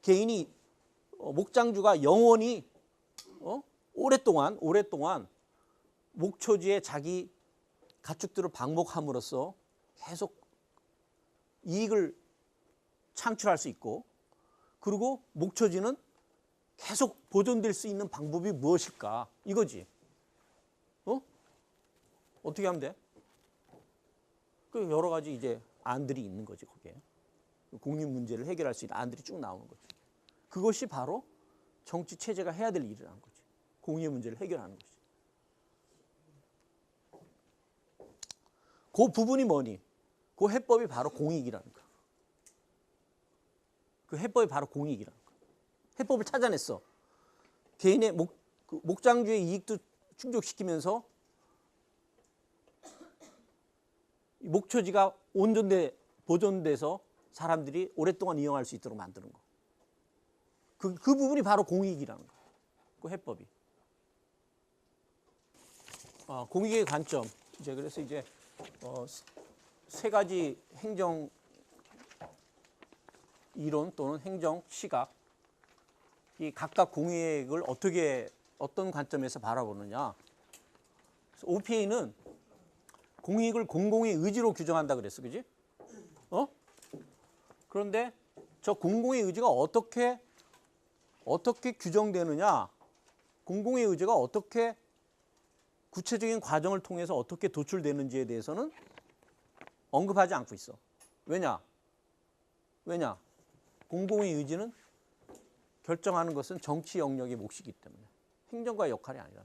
개인이 목장주가 영원히 오랫동안 목초지에 자기 가축들을 방목함으로써 계속 이익을 창출할 수 있고, 그리고 목초지는 계속 보존될 수 있는 방법이 무엇일까 이거지. 어떻게 하면 돼? 그 여러 가지 이제 안들이 있는 거지. 거기에 국민 문제를 해결할 수 있는 안들이 쭉 나오는 거지. 그것이 바로 정치 체제가 해야 될 일이라는 거지. 공의의 문제를 해결하는 거지. 그 부분이 뭐니? 그 해법이 바로 공익이라는 거야. 그 해법이 바로 공익이라는 거야. 해법을 찾아냈어. 개인의 목장주의 이익도 충족시키면서 목초지가 보존돼서 사람들이 오랫동안 이용할 수 있도록 만드는 거. 그 부분이 바로 공익이라는 거야. 그 해법이. 공익의 관점. 이제 그래서 이제 세 가지 행정 이론 또는 행정 시각, 이 각각 공익을 어떤 관점에서 바라보느냐. OPA는 공익을 공공의 의지로 규정한다 그랬어, 그지? 그런데 저 공공의 의지가 어떻게 규정되느냐, 공공의 의지가 어떻게 구체적인 과정을 통해서 어떻게 도출되는지에 대해서는 언급하지 않고 있어. 왜냐? 공공의 의지는 결정하는 것은 정치 영역의 몫이기 때문에, 행정가의 역할이 아니라.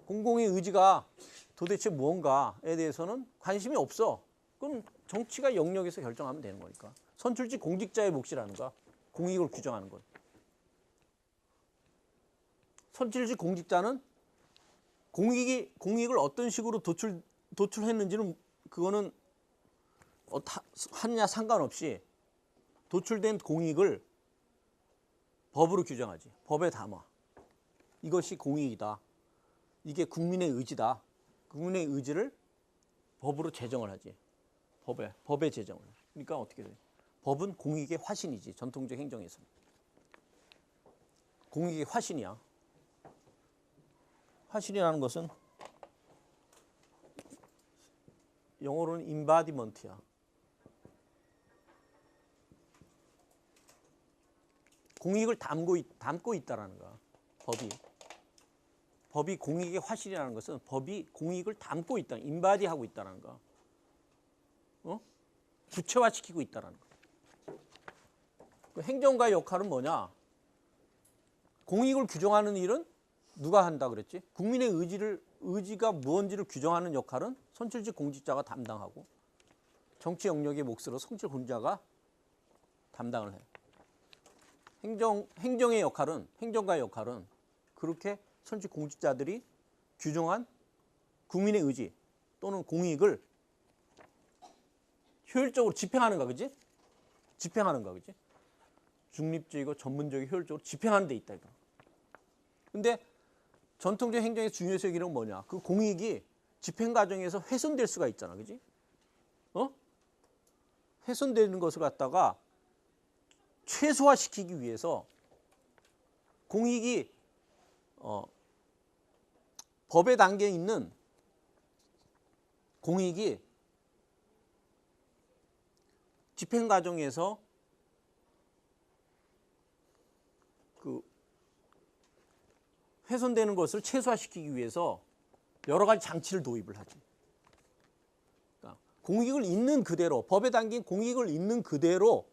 공공의 의지가 도대체 무언가에 대해서는 관심이 없어. 그럼 정치가 영역에서 결정하면 되는 거니까. 선출직 공직자의 몫이라는 거야. 공익을 규정하는 것. 선출직 공직자는 공익을 어떤 식으로 도출했는지는 그거는 하느냐 상관없이 도출된 공익을 법으로 규정하지. 법에 담아. 이것이 공익이다. 이게 국민의 의지다. 국민의 의지를 법으로 제정을 하지. 법에 제정을. 그러니까 어떻게 돼? 법은 공익의 화신이지. 전통적 행정에서는. 공익의 화신이야. 화신이라는 것은 영어로는 embodiment야. 공익을 담고 있다라는 거야. 법이 공익의 화신이라는 것은 법이 공익을 담고 있다, 인바디하고 있다는 거, 구체화시키고 있다는 거. 그 행정가의 역할은 뭐냐? 공익을 규정하는 일은 누가 한다 그랬지? 국민의 의지가 무언지를 규정하는 역할은 선출직 공직자가 담당하고, 정치 영역의 몫으로 선출 공직자가 담당을 해. 행정가의 역할은 그렇게 선출 공직자들이 규정한 국민의 의지 또는 공익을 효율적으로 집행하는 거, 그지? 중립적이고 전문적이고 효율적으로 집행하는 데 있다, 이거. 근데 전통적 행정의 중요성 이런 뭐냐? 그 공익이 집행 과정에서 훼손될 수가 있잖아, 그지? 훼손되는 것을 갖다가 최소화시키기 위해서 공익이 법에 담겨 있는 공익이 집행 과정에서 그 훼손되는 것을 최소화시키기 위해서 여러 가지 장치를 도입을 하지. 그러니까 공익을 있는 그대로, 법에 담긴 공익을 있는 그대로,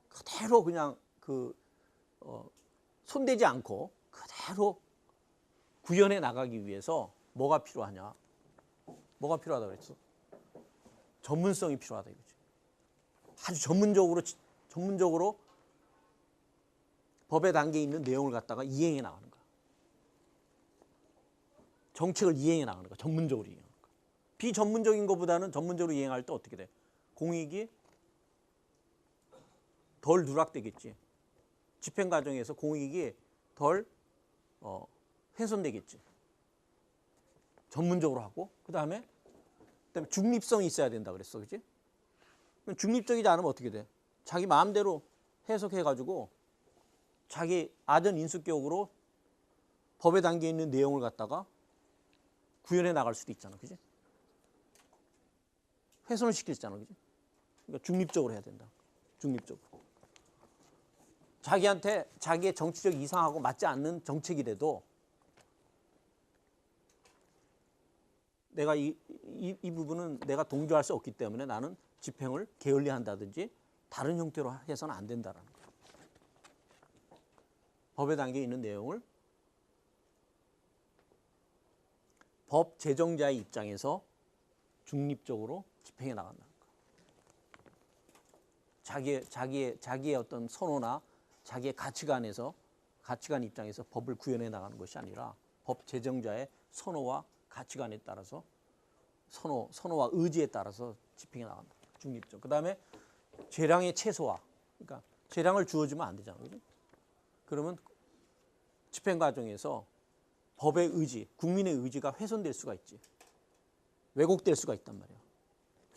그대로 그냥 손대지 않고 그대로 구현해 나가기 위해서 뭐가 필요하냐? 뭐가 필요하다고 그랬어? 전문성이 필요하다 이거지. 아주 전문적으로 법에 담겨 있는 내용을 갖다가 이행해 나가는 거야. 정책을 이행해 나가는 거야. 전문적으로 이행하는 거야. 비전문적인 것보다는 전문적으로 이행할 때 어떻게 돼? 공익이 덜 누락되겠지. 집행 과정에서 공익이 덜 훼손되겠지. 전문적으로 하고 그다음에 중립성이 있어야 된다 그랬어, 그렇지? 중립적이지 않으면 어떻게 돼? 자기 마음대로 해석해가지고 자기 아전 인수격으로 법에 담겨 있는 내용을 갖다가 구현해 나갈 수도 있잖아, 그지? 훼손을 시키잖아, 그지? 그러니까 중립적으로 해야 된다. 중립적으로. 자기한테 자기의 정치적 이상하고 맞지 않는 정책이라도 내가 이 부분은 내가 동조할 수 없기 때문에 나는 집행을 게을리한다든지 다른 형태로 해서는 안 된다라는 거예요. 법에 담겨 있는 내용을 법 제정자의 입장에서 중립적으로 집행해 나간다는 거예요. 자기의 어떤 선호나 자기의 가치관 입장에서 법을 구현해 나가는 것이 아니라 법 제정자의 선호와 가치관에 따라서 선호와 의지에 따라서 집행해 나간다. 중립적. 그다음에 재량의 최소화. 그러니까 재량을 주어주면 안 되잖아요. 그죠? 그러면 집행 과정에서 법의 의지, 국민의 의지가 훼손될 수가 있지. 왜곡될 수가 있단 말이에요.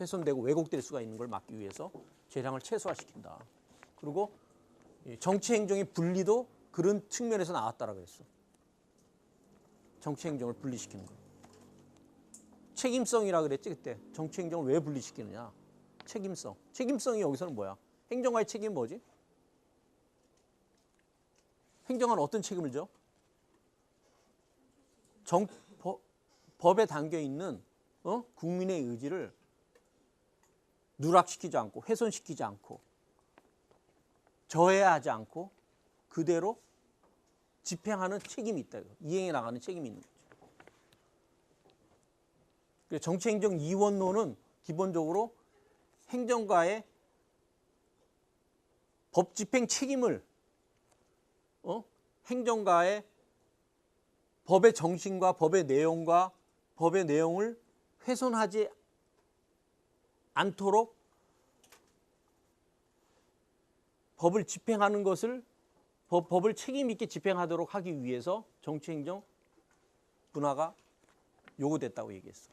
훼손되고 왜곡될 수가 있는 걸 막기 위해서 재량을 최소화시킨다. 그리고 정치 행정의 분리도 그런 측면에서 나왔다라고 그랬어. 정치 행정을 분리시키는 거. 책임성이라 그랬지 그때. 정치 행정을 왜 분리시키느냐? 책임성. 책임성이 여기서는 뭐야? 행정가의 책임이 뭐지? 행정가는 어떤 책임을 져? 법에 담겨 있는 국민의 의지를 누락시키지 않고 훼손시키지 않고 저해하지 않고 그대로 집행하는 책임이 있다. 이행해 나가는 책임이 있는 거죠. 정치행정 이원론은 기본적으로 행정가의 법 집행 책임을 행정가의 법의 정신과 법의 내용을 훼손하지 않도록 법을 집행하는 것을 법을 책임 있게 집행하도록 하기 위해서 정치행정 분화가 요구됐다고 얘기했어.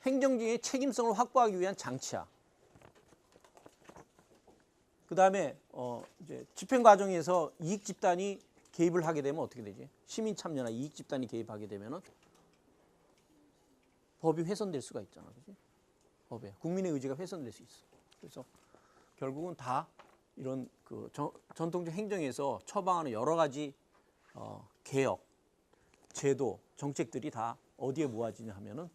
행정적인 책임성을 확보하기 위한 장치야. 그 다음에 이제 집행 과정에서 이익 집단이 개입을 하게 되면 어떻게 되지? 시민 참여나 이익 집단이 개입하게 되면은 법이 훼손될 수가 있잖아, 그렇지? 법에 국민의 의지가 훼손될 수 있어. 그래서 결국은 다 이런 그 전통적 행정에서 처방하는 여러 가지 개혁, 제도, 정책들이 다 어디에 모아지냐 하면은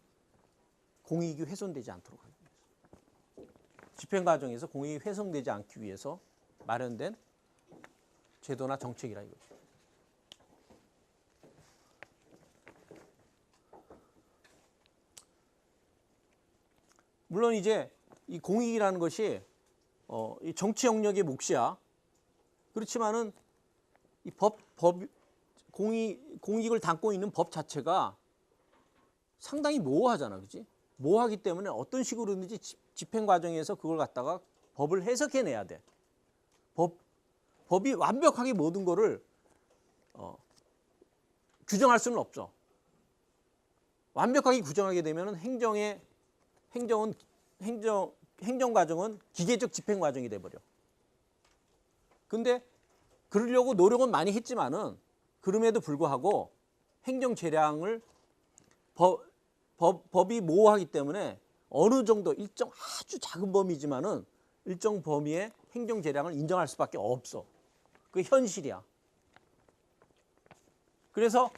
공익이 훼손되지 않도록 하기 위해서. 집행 과정에서 공익이 훼손되지 않기 위해서 마련된 제도나 정책이라 이거죠. 물론 이제 이 공익이라는 것이 이 정치 영역의 몫이야. 그렇지만은 이 공익을 담고 있는 법 자체가 상당히 모호하잖아, 그렇지? 모호하기 때문에 어떤 식으로든지 집행 과정에서 그걸 갖다가 법을 해석해내야 돼. 법이 완벽하게 모든 거를 규정할 수는 없죠. 완벽하게 규정하게 되면은 행정 과정은 기계적 집행 과정이 돼 버려. 근데 그러려고 노력은 많이 했지만은 그럼에도 불구하고 행정 재량을 법이 모호하기 때문에 어느 정도 일정 아주 작은 범위지만은 일정 범위의 행정 재량을 인정할 수밖에 없어. 그게 현실이야. 그래서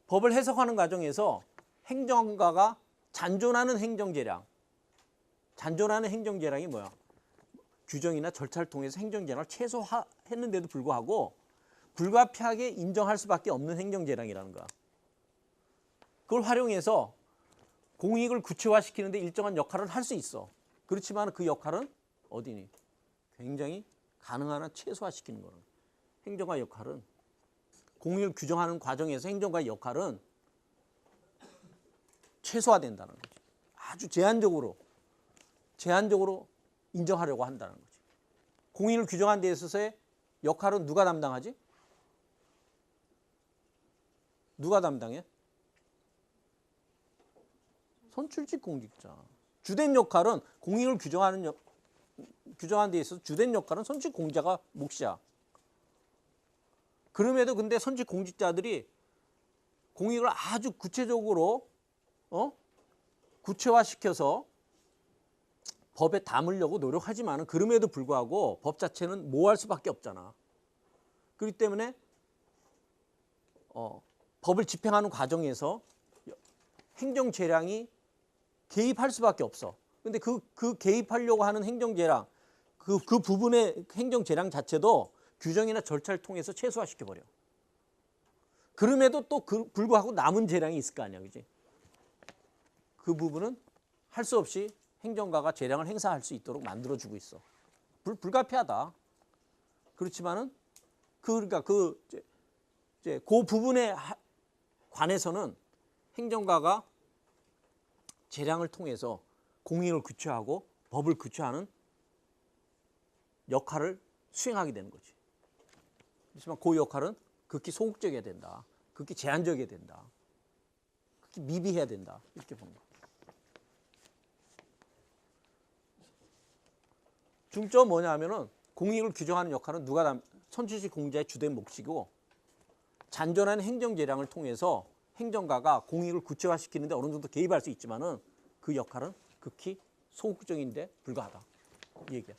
법을 해석하는 과정에서 행정가가 잔존하는 행정 재량이 뭐야? 규정이나 절차를 통해서 행정 재량을 최소화했는데도 불구하고 불가피하게 인정할 수밖에 없는 행정 재량이라는 거야. 그걸 활용해서 공익을 구체화시키는데 일정한 역할을 할 수 있어. 그렇지만 그 역할은 어디니? 굉장히 가능한 한 최소화시키는 거는. 행정가의 역할은 공익을 규정하는 과정에서 행정가의 역할은 최소화된다는 거지. 아주 제한적으로 인정하려고 한다는 거지. 공익을 규정하는 데 있어서의 역할은 누가 담당하지? 누가 담당해? 선출직 공직자. 주된 역할은 공익을 규정하는 데 있어서 주된 역할은 선출 공자가 몫이야. 그럼에도 근데 선출 공직자들이 공익을 아주 구체적으로 구체화시켜서 법에 담으려고 노력하지만은 그럼에도 불구하고 법 자체는 모호할 수밖에 없잖아. 그렇기 때문에 법을 집행하는 과정에서 행정 재량이 개입할 수밖에 없어. 근데 그 개입하려고 하는 행정 재량, 그 부분의 행정 재량 자체도 규정이나 절차를 통해서 최소화시켜 버려. 그럼에도 또 불구하고 남은 재량이 있을 거 아니야, 그지? 그 부분은 할 수 없이 행정가가 재량을 행사할 수 있도록 만들어주고 있어. 불가피하다. 그렇지만은 그러니까 그 부분에 관해서는 행정가가 재량을 통해서 공익을 구체하고 법을 구체하는 역할을 수행하게 되는 거지. 그렇지만 그 역할은 극히 소극적이어야 된다. 극히 제한적이어야 된다. 극히 미비해야 된다. 이렇게 보는 거. 중점 뭐냐면은 공익을 규정하는 역할은 선출직 공자의 주된 몫이고 잔존한 행정 재량을 통해서 행정가가 공익을 구체화시키는데 어느 정도 개입할 수 있지만은 그 역할은 극히 소극적인데 불과하다. 이 얘기야.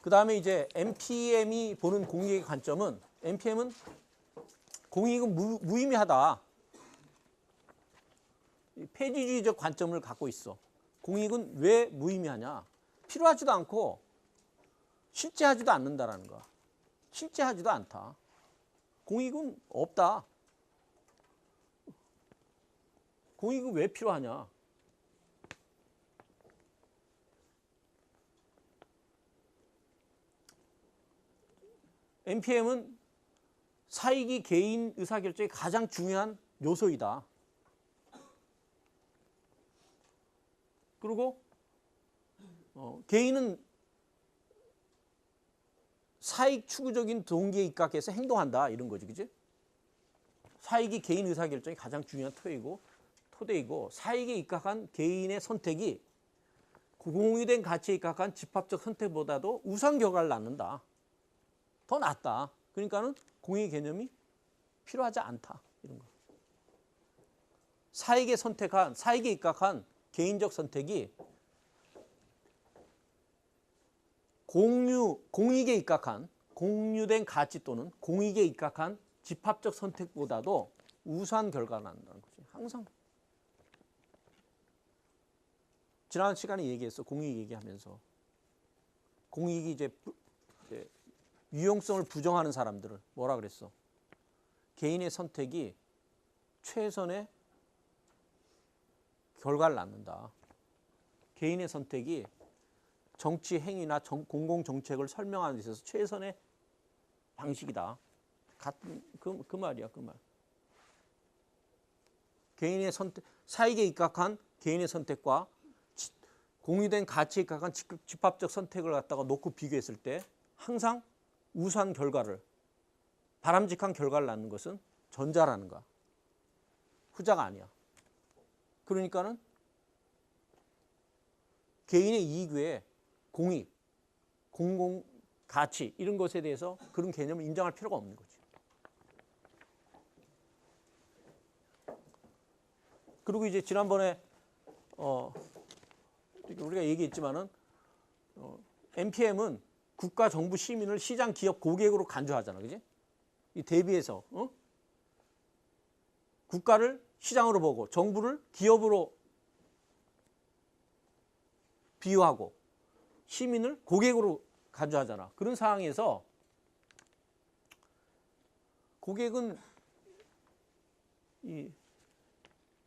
그 다음에 이제 NPM이 보는 공익의 관점은 NPM은 공익은 무의미하다. 폐지주의적 관점을 갖고 있어. 공익은 왜 무의미하냐? 필요하지도 않고 실제하지도 않는다라는 거야. 실제하지도 않다. 공익은 없다. 공익은 왜 필요하냐? NPM은 사익이 개인 의사결정의 가장 중요한 요소이다. 그리고 개인은 사익 추구적인 동기에 입각해서 행동한다. 이런 거지, 그지? 사익이 개인 의사결정의 가장 중요한 토대이고 사익에 입각한 개인의 선택이 공유된 가치에 입각한 집합적 선택보다도 우선 결과를 낳는다. 더 낫다. 그러니까는 공익 개념이 필요하지 않다. 이런 거. 사익에 입각한 개인적 선택이 공익에 입각한 공유된 가치 또는 공익에 입각한 집합적 선택보다도 우수한 결과가 난다는 거지. 항상. 지난 시간에 얘기했어. 공익 얘기하면서. 공익이 이제 유용성을 부정하는 사람들을 뭐라 그랬어? 개인의 선택이 최선의 결과를 낳는다. 개인의 선택이 정치 행위나 공공 정책을 설명하는 데 있어서 최선의 방식이다. 같은 그 말이야, 그 말. 개인의 선택, 사익에 입각한 개인의 선택과 공유된 가치에 입각한 집합적 선택을 갖다가 놓고 비교했을 때 항상 우수한 결과를, 바람직한 결과를 낳는 것은 전자라는 거야. 후자가 아니야. 그러니까는 개인의 이익 외에 공익, 공공 가치 이런 것에 대해서 그런 개념을 인정할 필요가 없는 거지. 그리고 이제 지난번에 우리가 얘기했지만은 NPM은 국가, 정부, 시민을 시장, 기업, 고객으로 간주하잖아, 그지? 이 대비해서 국가를 시장으로 보고 정부를 기업으로 비유하고 시민을 고객으로 간주하잖아. 그런 상황에서 고객은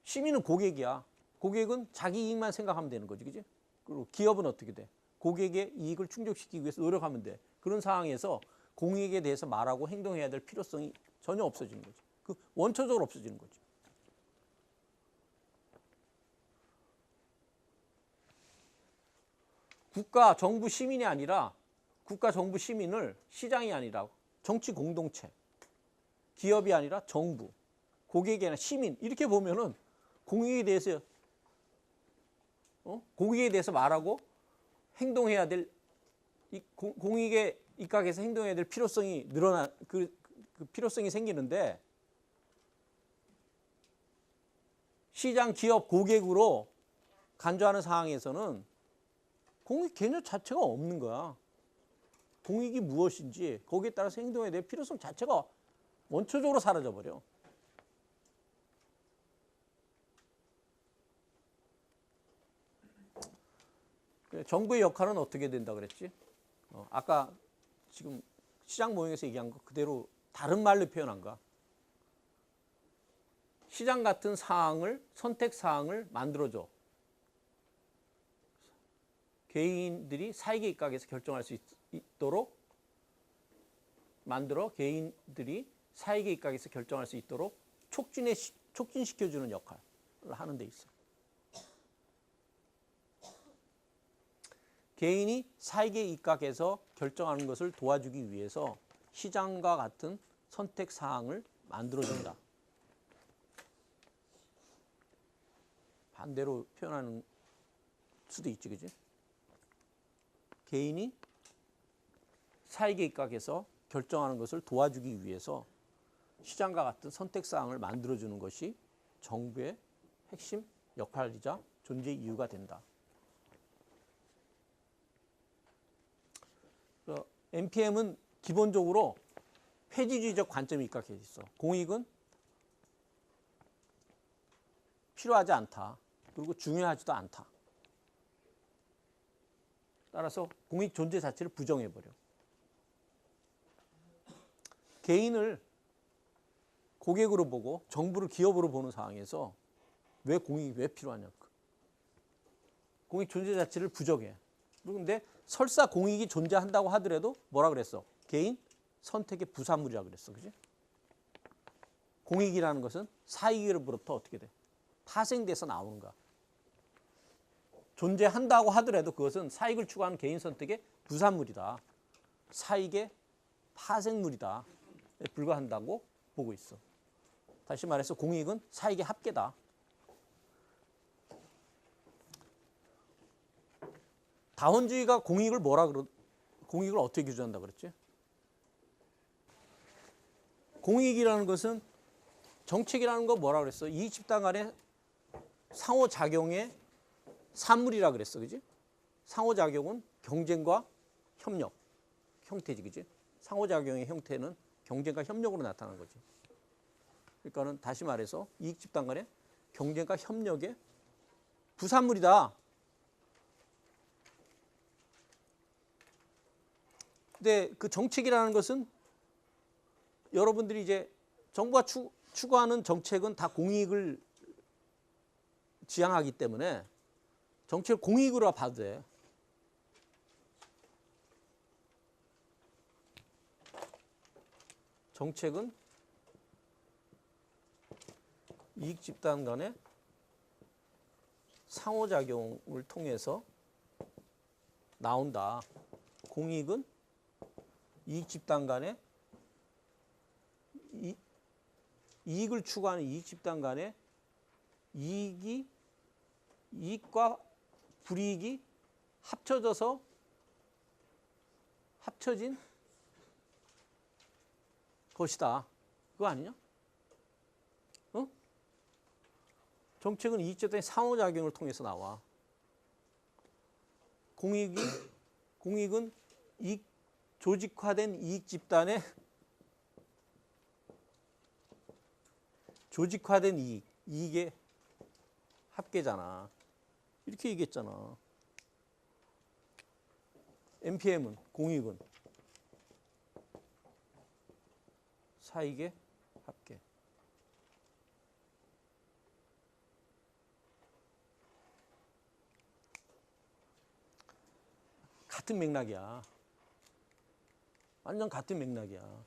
시민은 고객이야. 고객은 자기 이익만 생각하면 되는 거지, 그지? 그리고 기업은 어떻게 돼? 고객의 이익을 충족시키기 위해서 노력하면 돼. 그런 상황에서 공익에 대해서 말하고 행동해야 될 필요성이 전혀 없어지는 거지. 그 원초적으로 없어지는 거지. 국가, 정부, 시민이 아니라 국가, 정부, 시민을 시장이 아니라 정치 공동체, 기업이 아니라 정부, 고객이 아니라 시민 이렇게 보면은 공익에 대해서 공익에 대해서 말하고 행동해야 될 공익에 입각해서 행동해야 될 필요성이 늘어나 그 필요성이 생기는데 시장, 기업, 고객으로 간주하는 상황에서는 공익 개념 자체가 없는 거야. 공익이 무엇인지 거기에 따라서 행동해야 될 필요성 자체가 원초적으로 사라져 버려. 정부의 역할은 어떻게 된다 그랬지? 아까 지금 시장 모형에서 얘기한 거 그대로 다른 말로 표현한 거야. 시장 같은 사항을 선택 사항을 만들어줘. 개인들이 사익에 입각해서 결정할 수 있도록 만들어 개인들이 사익에 입각해서 결정할 수 있도록 촉진시켜주는 역할을 하는 데 있어. 개인이 사익에 입각해서 결정하는 것을 도와주기 위해서 시장과 같은 선택 사항을 만들어준다. 반대로 표현하는 수도 있지, 그지? 개인이 사익에 입각해서 결정하는 것을 도와주기 위해서 시장과 같은 선택 사항을 만들어주는 것이 정부의 핵심 역할이자 존재 이유가 된다. NPM은 기본적으로 폐지주의적 관점이 입각해 있어. 공익은 필요하지 않다. 그리고 중요하지도 않다. 따라서 공익 존재 자체를 부정해버려. 개인을 고객으로 보고 정부를 기업으로 보는 상황에서 왜 공익이 왜 필요하냐. 공익 존재 자체를 부정해. 그런데 설사 공익이 존재한다고 하더라도 뭐라 그랬어? 개인 선택의 부산물이라 그랬어. 그지? 공익이라는 것은 사익으로부터 어떻게 돼? 파생돼서 나오는 거야. 존재한다고 하더라도 그것은 사익을 추구하는 개인 선택의 부산물이다. 사익의 파생물이다. 불과한다고 보고 있어. 다시 말해서 공익은 사익의 합계다. 다원주의가 공익을 공익을 어떻게 규정한다 그랬지? 공익이라는 것은 정책이라는 거 뭐라 그랬어? 이익 집단 간의 상호작용의 산물이라 그랬어. 그지? 상호작용은 경쟁과 협력 형태지. 그지? 상호작용의 형태는 경쟁과 협력으로 나타나는 거지. 그러니까는 다시 말해서 이익 집단 간의 경쟁과 협력의 부산물이다. 근데 그 정책이라는 것은 여러분들이 이제 정부가 추구하는 정책은 다 공익을 지향하기 때문에 정책을 공익으로 봐도 돼. 정책은 이익 집단 간의 상호작용을 통해서 나온다. 공익은 이익 집단 간의 이익을 추구하는 이익 집단 간의 이익과 불이익이 합쳐진 것이다. 그거 아니냐? 정책은 이익 집단의 상호작용을 통해서 나와. 공익은 조직화된 이익 집단의 조직화된 이익의 합계잖아. 이렇게 얘기했잖아. NPM은 공익은 사익의 합계. 같은 맥락이야. 완전 같은 맥락이야.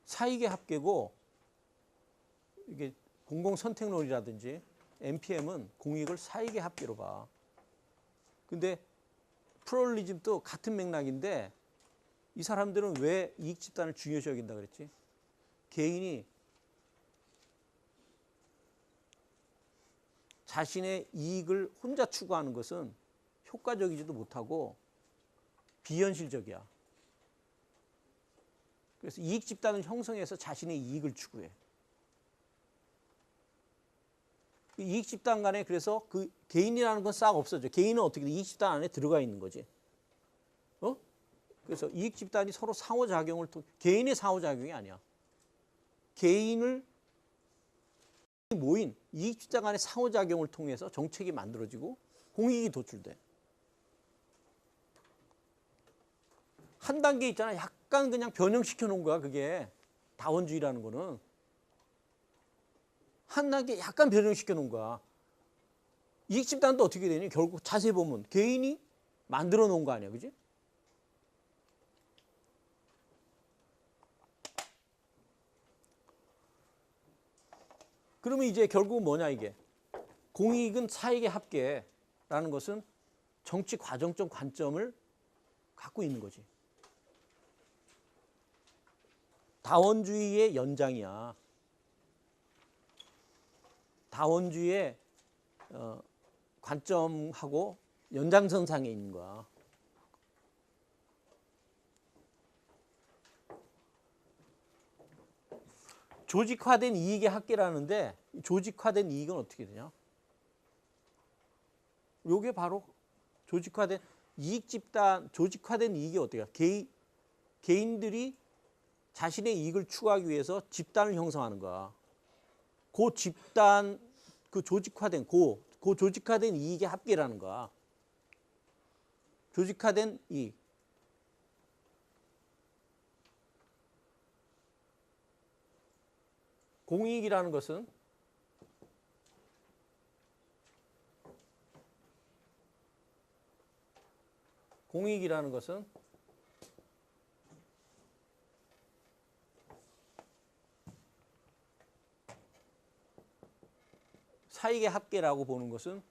사익의 합계고 이게 공공선택론이라든지 NPM은 공익을 사익의 합계로 봐. 근데 플루럴리즘도 같은 맥락인데 이 사람들은 왜 이익 집단을 중요시 여긴다 그랬지? 개인이 자신의 이익을 혼자 추구하는 것은 효과적이지도 못하고 비현실적이야. 그래서 이익 집단을 형성해서 자신의 이익을 추구해. 이익 집단 간에 그래서 그 개인이라는 건 싹 없어져. 개인은 어떻게 돼? 이익 집단 안에 들어가 있는 거지. 그래서 이익 집단이 서로 상호작용을 개인의 상호작용이 아니야. 개인을 모인 이익 집단 간의 상호작용을 통해서 정책이 만들어지고 공익이 도출돼. 한 단계 있잖아. 약간 그냥 변형시켜 놓은 거야. 그게 다원주의라는 거는. 한 단계 약간 변형시켜 놓은 거야. 이익 집단도 어떻게 되니? 결국 자세히 보면 개인이 만들어 놓은 거 아니야. 그지? 그러면 이제 결국 뭐냐 이게. 공익은 사익의 합계라는 것은 정치 과정적 관점을 갖고 있는 거지. 다원주의의 연장이야. 다원주의의 관점하고 연장선상에 있는 거야. 조직화된 이익의 합계라는데 조직화된 이익은 어떻게 되냐? 요게 바로 조직화된 이익 집단, 조직화된 이익이 어때요? 개인들이 자신의 이익을 추구하기 위해서 집단을 형성하는 거야. 그 집단, 그 조직화된, 그 조직화된 이익의 합계라는 거야. 조직화된 이익. 공익이라는 것은 사익의 합계라고 보는 것은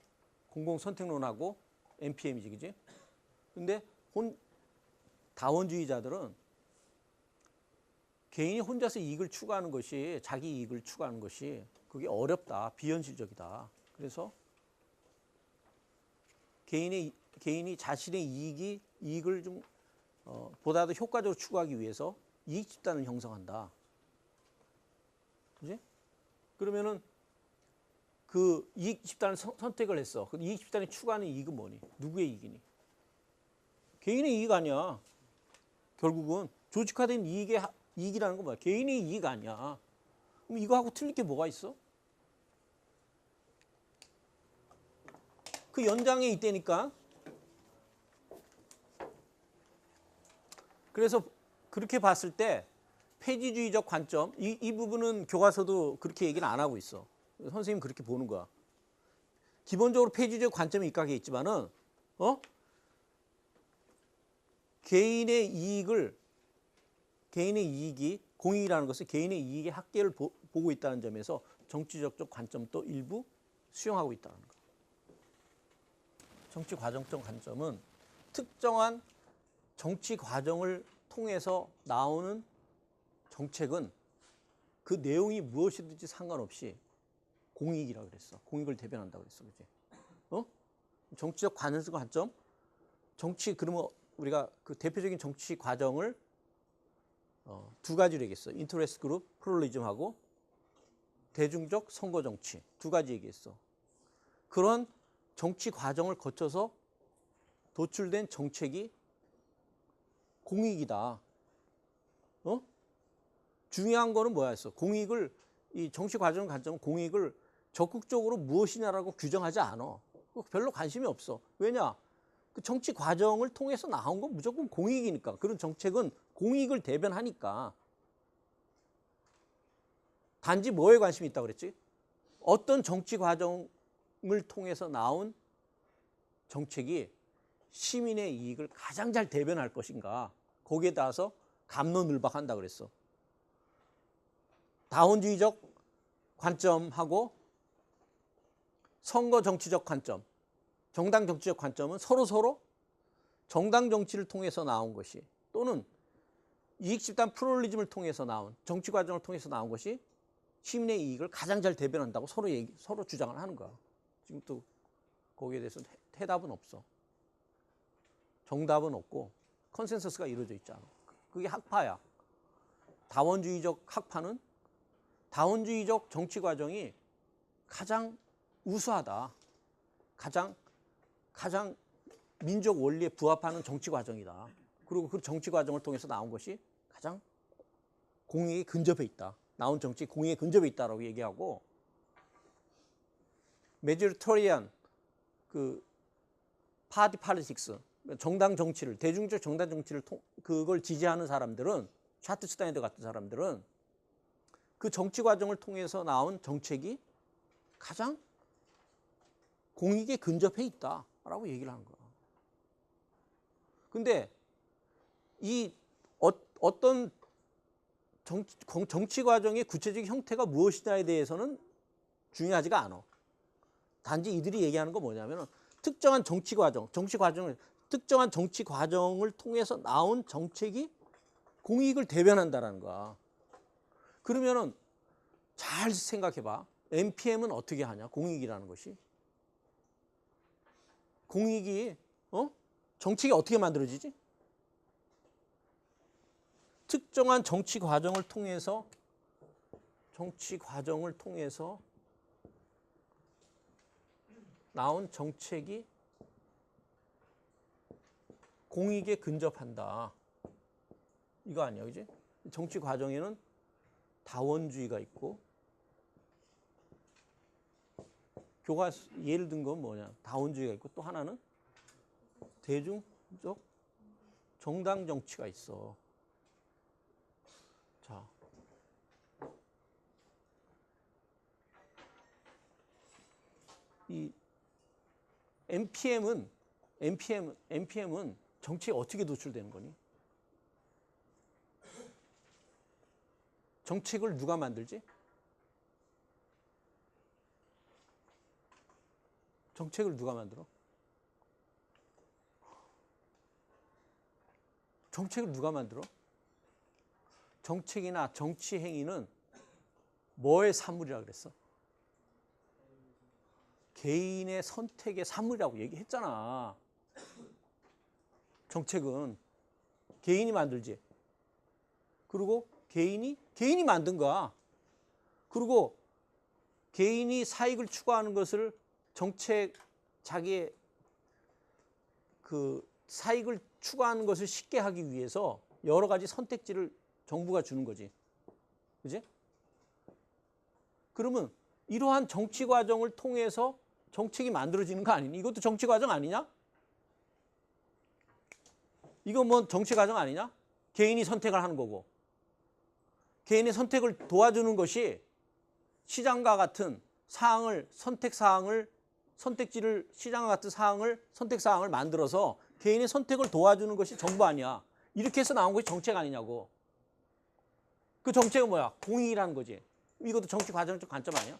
공공선택론하고 NPM이지, 그지? 근데 다원주의자들은 개인이 혼자서 이익을 추구하는 것이, 자기 이익을 추구하는 것이 그게 어렵다, 비현실적이다. 그래서 개인이 자신의 이익을 좀 보다 더 효과적으로 추구하기 위해서 이익 집단을 형성한다. 그지? 그러면은 그 이익 집단을 선택을 했어. 그 이익 집단이 추구하는 이익은 뭐니? 누구의 이익이니? 개인의 이익 아니야. 결국은 조직화된 이익이라는 건 뭐야? 개인의 이익 아니야. 그럼 이거하고 틀릴 게 뭐가 있어? 그 연장에 있다니까. 그래서 그렇게 봤을 때 폐지주의적 관점, 이 부분은 교과서도 그렇게 얘기는 안 하고 있어. 선생님 그렇게 보는 거야. 기본적으로 폐지주의적 관점이 입각해 있지만은 개인의 이익이 공익이라는 것은 개인의 이익의 합계를 보고 있다는 점에서 정치적 관점도 일부 수용하고 있다는 거. 정치 과정적 관점은 특정한 정치 과정을 통해서 나오는 정책은 그 내용이 무엇이든지 상관없이 공익이라고 그랬어. 공익을 대변한다고 그랬어. 그지? 정치적 관점? 그러면 우리가 그 대표적인 정치 과정을 두 가지로 얘기했어. 인터레스트 그룹 플루럴리즘하고 대중적 선거 정치 두 가지 얘기했어. 그런 정치 과정을 거쳐서 도출된 정책이 공익이다. 중요한 거는 뭐였어? 이 정치 과정 관점은 공익을 적극적으로 무엇이냐라고 규정하지 않아. 별로 관심이 없어. 왜냐? 그 정치 과정을 통해서 나온 건 무조건 공익이니까. 그런 정책은 공익을 대변하니까. 단지 뭐에 관심이 있다고 그랬지? 어떤 정치 과정을 통해서 나온 정책이 시민의 이익을 가장 잘 대변할 것인가. 거기에 따라서 갑론을박한다 그랬어. 다원주의적 관점하고 선거 정치적 관점, 정당 정치적 관점은 서로 정당 정치를 통해서 나온 것이 또는 이익 집단 플루럴리즘을 통해서 나온 정치 과정을 통해서 나온 것이 시민의 이익을 가장 잘 대변한다고 서로 주장을 하는 거야. 지금 또 거기에 대해서 해답은 없어. 정답은 없고 컨센서스가 이루어져 있잖아. 그게 학파야. 다원주의적 학파는 다원주의적 정치 과정이 가장 우수하다. 가장 민족 원리에 부합하는 정치 과정이다. 그리고 그 정치 과정을 통해서 나온 것이 가장 공익에 근접해 있다. 나온 정치 공익에 근접해 있다라고 얘기하고, 메조리터리안 그 파티 팔리틱스, 정당 정치를, 대중적 정당 정치를 그걸 지지하는 사람들은, 샤트슈타인더 같은 사람들은 그 정치 과정을 통해서 나온 정책이 가장 공익에 근접해 있다라고 얘기를 하는 거야. 근데 이 어떤 정치 과정의 구체적인 형태가 무엇이냐에 대해서는 중요하지가 않아. 단지 이들이 얘기하는 건 뭐냐면 특정한 정치 과정을 통해서 나온 정책이 공익을 대변한다라는 거야. 그러면은 잘 생각해봐. NPM은 어떻게 하냐? 공익이라는 것이. 공익이 정책이 어떻게 만들어지지? 특정한 정치 과정을 통해서 나온 정책이 공익에 근접한다. 이거 아니야, 그지? 정치 과정에는 다원주의가 있고, 교과서 예를 든 건 뭐냐? 다원주의가 있고, 또 하나는 대중적 정당 정치가 있어. 자, 이 NPM은 정치에 어떻게 노출되는 거니? 정책을 누가 만들지? 정책을 누가 만들어? 정책을 누가 만들어? 정책이나 정치 행위는 뭐의 산물이라고 그랬어? 개인의 선택의 산물이라고 얘기했잖아. 정책은 개인이 만들지. 그리고 개인이 만든 거야. 그리고 개인이 사익을 추구하는 것을 자기의 그 사익을 추구하는 것을 쉽게 하기 위해서 여러 가지 선택지를 정부가 주는 거지. 그지? 그러면 이러한 정치 과정을 통해서 정책이 만들어지는 거 아니니? 이것도 정치 과정 아니냐? 이거 뭐 정치 과정 아니냐? 개인이 선택을 하는 거고. 개인의 선택을 도와주는 것이 시장과 같은 선택사항을 만들어서 개인의 선택을 도와주는 것이 정부 아니야. 이렇게 해서 나온 것이 정책 아니냐고. 그 정책은 뭐야? 공익이라는 거지. 이것도 정치 과정적 관점 아니야?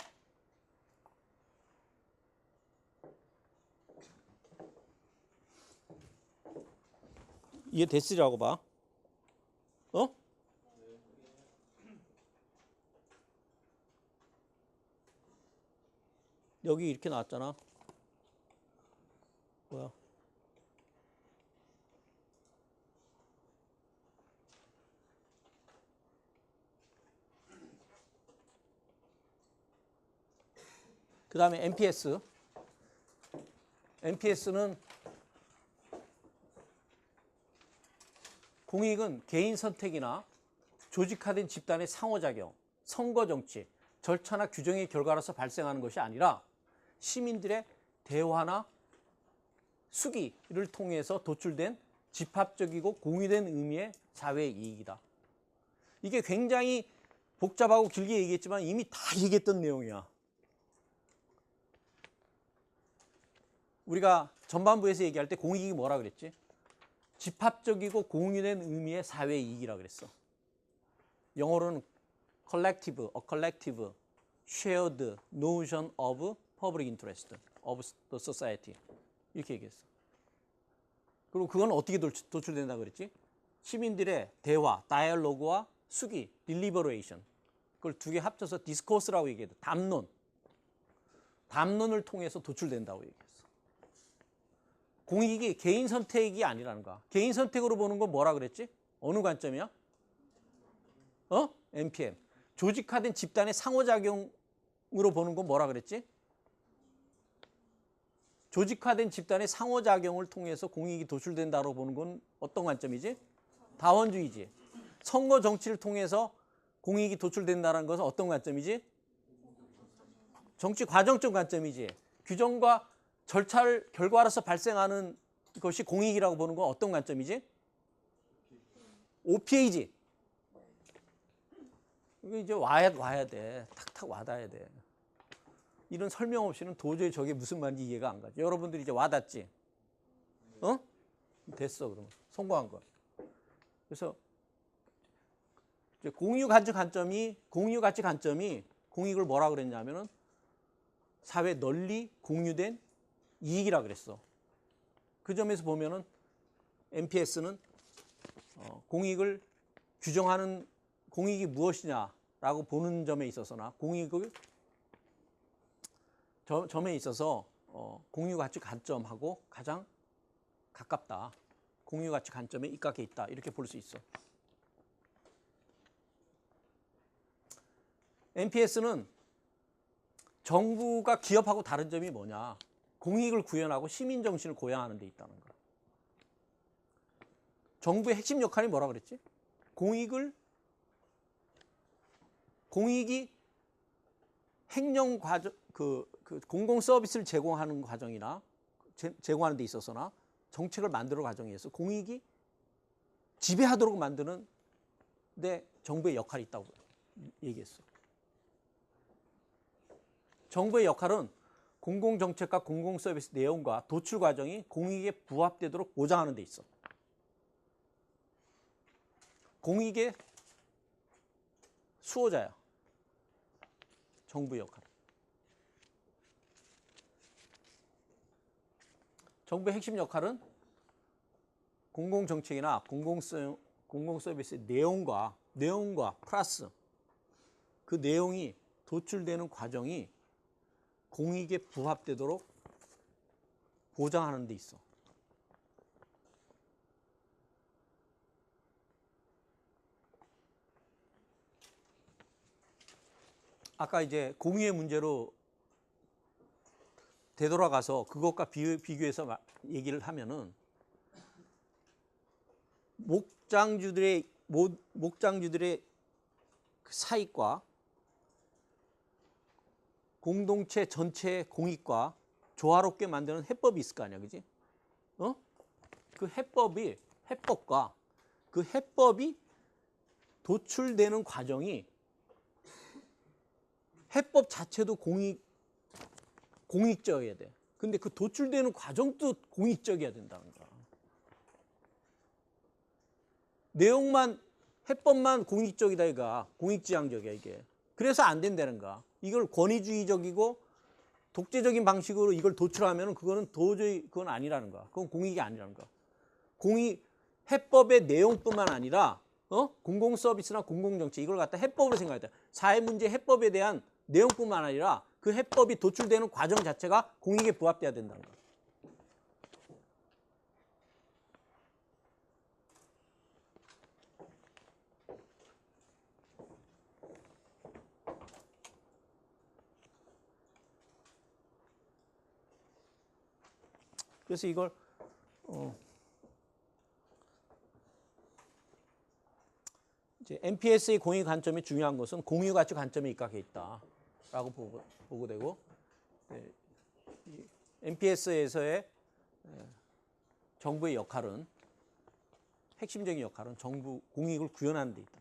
이해됐으라고 봐. 여기 이렇게 나왔잖아. 뭐야? 그 다음에 NPS. NPS는 공익은 개인 선택이나 조직화된 집단의 상호작용, 선거정치, 절차나 규정의 결과로서 발생하는 것이 아니라 시민들의 대화나 수기를 통해서 도출된 집합적이고 공유된 의미의 사회의 이익이다. 이게 굉장히 복잡하고 길게 얘기했지만 이미 다 얘기했던 내용이야. 우리가 전반부에서 얘기할 때 공익이 뭐라 그랬지? 집합적이고 공유된 의미의 사회의 이익이라 그랬어. 영어로는 collective, a collective, shared notion of public interest of the society 이렇게 얘기했어. 그리고 그건 어떻게 도출된다 그랬지? 시민들의 대화, 다이얼로그와 수기, deliberation 그걸 두 개 합쳐서 디스코스라고 얘기해도 담론. 담론을 통해서 도출된다고 얘기했어. 공익이 개인 선택이 아니라는 거야. 개인 선택으로 보는 건 뭐라 그랬지? 어느 관점이야? NPM. 조직화된 집단의 상호작용으로 보는 건 뭐라 그랬지? 조직화된 집단의 상호작용을 통해서 공익이 도출된다고 보는 건 어떤 관점이지? 다원주의지. 선거 정치를 통해서 공익이 도출된다는 것은 어떤 관점이지? 정치 과정적 관점이지. 규정과 절차를 결과로서 발생하는 것이 공익이라고 보는 건 어떤 관점이지? OPA지. 이게 이제 와야 돼. 탁탁 와닿아야 돼. 이런 설명 없이는 도저히 저게 무슨 말인지 이해가 안 가죠. 여러분들이 이제 와닿지? 됐어, 그러면. 성공한 거. 그래서 이제 공유 가치 관점이 공익을 뭐라 그랬냐면은 사회 널리 공유된 이익이라 그랬어. 그 점에서 보면은 NPS는 공익을 규정하는 공익이 무엇이냐라고 보는 점에 있어서나 공익을 점에 있어서 공유 가치 관점하고 가장 가깝다. 공유 가치 관점에 입각해 있다. 이렇게 볼 수 있어. NPS는 정부가 기업하고 다른 점이 뭐냐? 공익을 구현하고 시민 정신을 고양하는 데 있다는 거야. 정부의 핵심 역할이 뭐라 그랬지? 공익이 행정 과정, 공공 서비스를 제공하는 과정이나 제공하는 데 있어서나 정책을 만드는 과정에서 공익이 지배하도록 만드는 데 정부의 역할이 있다고 얘기했어. 정부의 역할은 공공정책과 공공서비스 내용과 도출 과정이 공익에 부합되도록 보장하는 데 있어. 공익의 수호자야. 정부의 역할. 정부의 핵심 역할은 공공정책이나 공공서비스의 내용과 플러스 그 내용이 도출되는 과정이 공익에 부합되도록 보장하는 데 있어. 아까 이제 공유의 문제로 되돌아가서 그것과 비교해서 얘기를 하면은 목장주들의 사익과 공동체 전체의 공익과 조화롭게 만드는 해법이 있을 거 아니야, 그지? 그 해법과 그 해법이 도출되는 과정이 해법 자체도 공익적이어야 돼. 근데 그 도출되는 과정도 공익적이어야 된다는 거야. 해법만 공익적이다 이가 공익지향적이야 이게. 그래서 안 된다는 거야. 이걸 권위주의적이고 독재적인 방식으로 이걸 도출하면 그거는 도저히 그건 아니라는 거야. 그건 공익이 아니라는 거야. 해법의 내용뿐만 아니라 공공 서비스나 공공 정책 이걸 갖다 해법으로 생각해야 돼. 사회 문제 해법에 대한 내용뿐만 아니라 그 해법이 도출되는 과정 자체가 공익에 부합돼야 된다는 거야. 그래서 이걸 이제 NPS의 공익 관점이 중요한 것은 공유 가치 관점에 입각해 있다라고 보고 되고, NPS에서의 정부의 역할은 핵심적인 역할은 정부 공익을 구현하는 데 있다.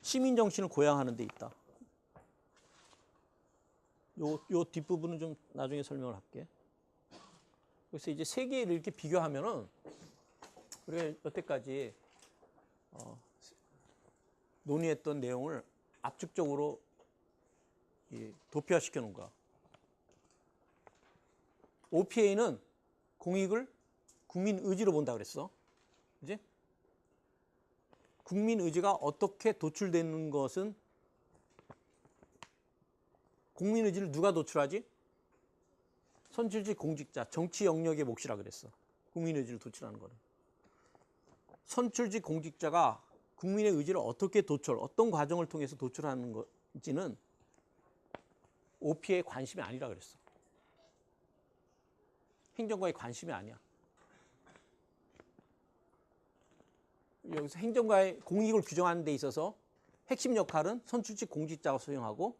시민 정신을 고양하는 데 있다. 요 뒷부분은 좀 나중에 설명을 할게. 그래서 이제 세 개를 이렇게 비교하면은 우리가 여태까지 논의했던 내용을 압축적으로 도표화시켜 놓은 거야. OPA는 공익을 국민 의지로 본다 그랬어. 그지? 국민 의지가 어떻게 도출되는 것은 국민 의지를 누가 도출하지? 선출직 공직자, 정치 영역의 몫이라 그랬어. 국민 의지를 도출하는 거는. 선출직 공직자가 국민의 의지를 어떻게 어떤 과정을 통해서 도출하는 건지는 OP의 관심이 아니라 그랬어. 행정가의 관심이 아니야. 여기서 행정가의 공익을 규정하는 데 있어서 핵심 역할은 선출직 공직자가 수행하고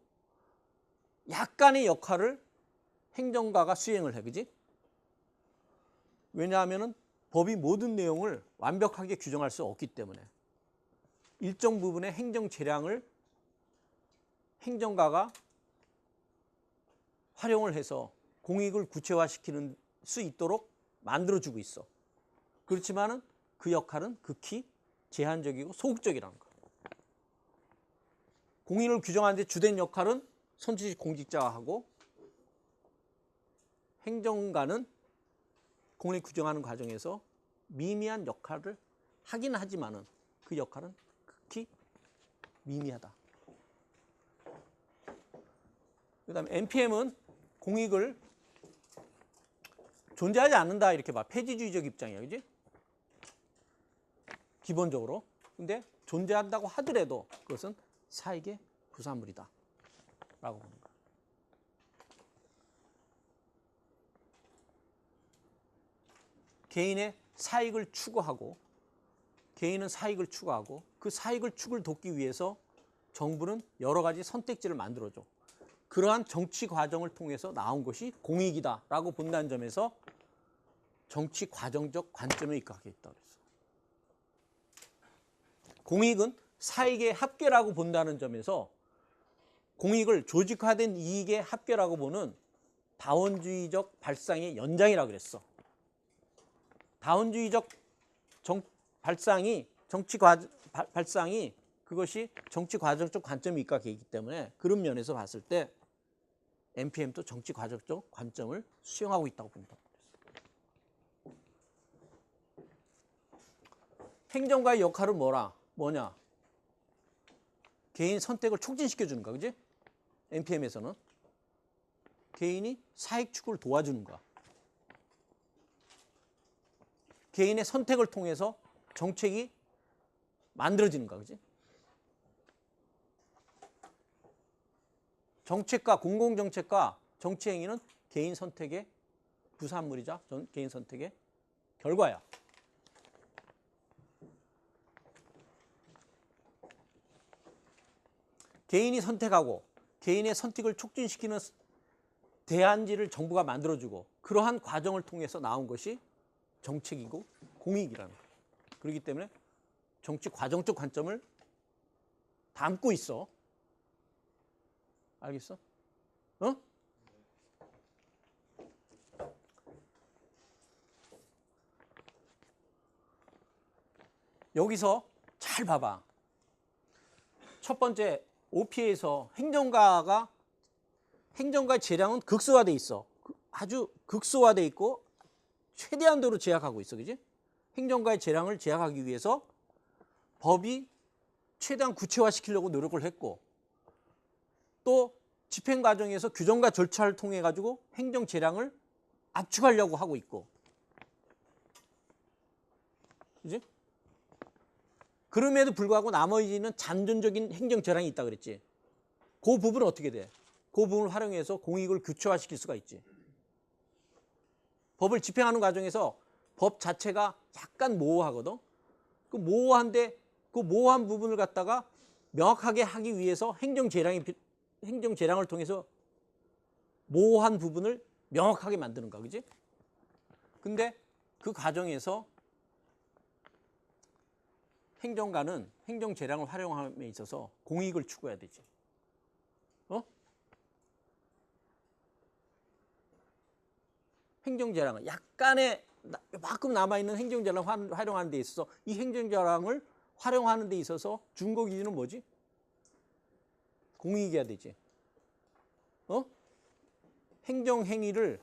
약간의 역할을 행정가가 수행을 해. 그지? 왜냐하면 법이 모든 내용을 완벽하게 규정할 수 없기 때문에 일정 부분의 행정 재량을 행정가가 활용을 해서 공익을 구체화시키는 수 있도록 만들어주고 있어. 그렇지만은 그 역할은 극히 제한적이고 소극적이라는 거야. 공익을 규정하는 데 주된 역할은 선출직 공직자가 하고 행정가는 공익 규정하는 과정에서 미미한 역할을 하긴 하지만은 그 역할은 극히 미미하다. 그다음에 NPM은 공익을 존재하지 않는다 이렇게 봐. 폐지주의적 입장이야, 그지? 기본적으로. 근데 존재한다고 하더라도 그것은 사익의 부산물이다 라고 보는 거야. 개인의 사익을 추구하고 개인은 사익을 추구하고 그 사익을 돕기 위해서 정부는 여러 가지 선택지를 만들어줘. 그러한 정치 과정을 통해서 나온 것이 공익이다라고 본다는 점에서 정치 과정적 관점에 입각해 있다 그랬어. 공익은 사익의 합계라고 본다는 점에서 공익을 조직화된 이익의 합계라고 보는 다원주의적 발상의 연장이라고 그랬어. 다원주의적 발상이 발상이 그것이 정치 과정적 관점이 입각해 있기 때문에 그런 면에서 봤을 때 NPM도 정치 과정적 관점을 수용하고 있다고 본다. 행정가의 역할은 뭐냐? 개인 선택을 촉진시켜 주는 거야, 그지? NPM에서는 개인이 사익 추구를 도와주는 거야. 개인의 선택을 통해서 정책이 만들어지는 거야, 그지? 정책과 공공정책과 정치행위는 개인 선택의 부산물이자 개인 선택의 결과야. 개인이 선택하고 개인의 선택을 촉진시키는 대안지를 정부가 만들어주고 그러한 과정을 통해서 나온 것이 정책이고 공익이라는 거예요. 그렇기 때문에 정치 과정적 관점을 담고 있어. 알겠어? 어? 여기서 잘 봐봐. 첫 번째 OP에서 행정가의 재량은 극소화돼 있어. 아주 극소화돼 있고 최대한도로 제약하고 있어. 그지? 행정가의 재량을 제약하기 위해서 법이 최대한 구체화시키려고 노력을 했고 또 집행 과정에서 규정과 절차를 통해 가지고 행정 재량을 압축하려고 하고 있고. 그지? 그럼에도 불구하고 나머지는 잔존적인 행정 재량이 있다 그랬지. 그 부분은 어떻게 돼? 그 부분을 활용해서 공익을 구체화시킬 수가 있지. 법을 집행하는 과정에서 법 자체가 약간 모호하거든. 그 모호한데 그 모호한 부분을 갖다가 명확하게 하기 위해서 행정 재량을 통해서 모호한 부분을 명확하게 만드는 거야, 그지? 근데 그 과정에서 행정가는 행정 재량을 활용함에 있어서 공익을 추구해야 되지. 행정 재량은 약간의 만큼 남아있는 행정 재량을 활용하는 데 있어서 이 행정 재량을 활용하는 데 있어서 준거 기준은 뭐지? 공익이어야 되지. 행정행위를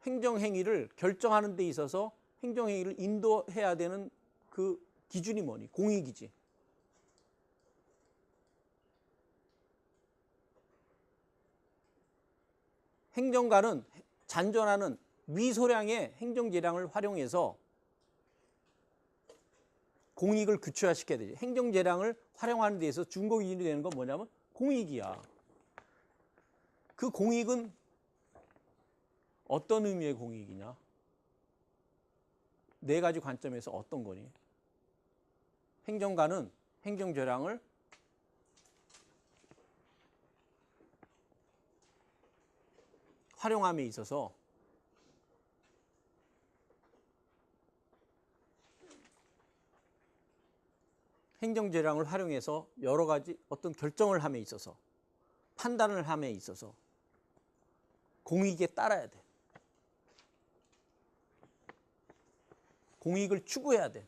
행정행위를 결정하는 데 있어서 행정행위를 인도해야 되는 그 기준이 뭐니? 공익이지. 행정가는 잔존하는 미소량의 행정재량을 활용해서 공익을 구체화시켜야 되지. 행정재량을 활용하는 데 있어서 준거 기준이 되는 건 뭐냐면 공익이야. 그 공익은 어떤 의미의 공익이냐? 네 가지 관점에서 어떤 거니? 행정가는 행정재량을 활용함에 있어서 행정재량을 활용해서 여러 가지 어떤 결정을 함에 있어서 판단을 함에 있어서 공익에 따라야 돼. 공익을 추구해야 돼.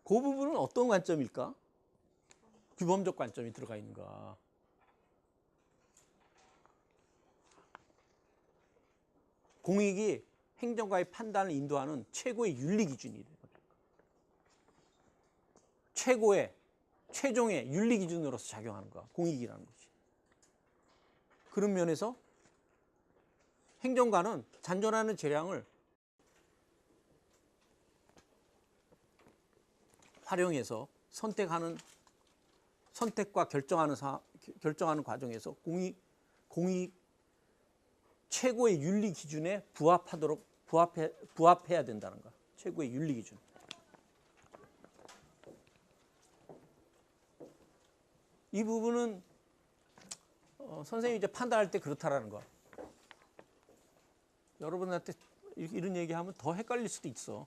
그 부분은 어떤 관점일까? 규범적 관점이 들어가 있는가? 공익이 행정가의 판단을 인도하는 최고의 윤리 기준이 되는 거죠. 최종의 윤리 기준으로서 작용하는 거야. 공익이라는 것이. 그런 면에서 행정가는 잔존하는 재량을 활용해서 선택과 결정하는 과정에서 공익 최고의 윤리 기준에 부합해야 된다는 거야. 최고의 윤리 기준. 이 부분은 선생님이 이제 판단할 때 그렇다라는 거야. 여러분한테 이런 얘기하면 더 헷갈릴 수도 있어.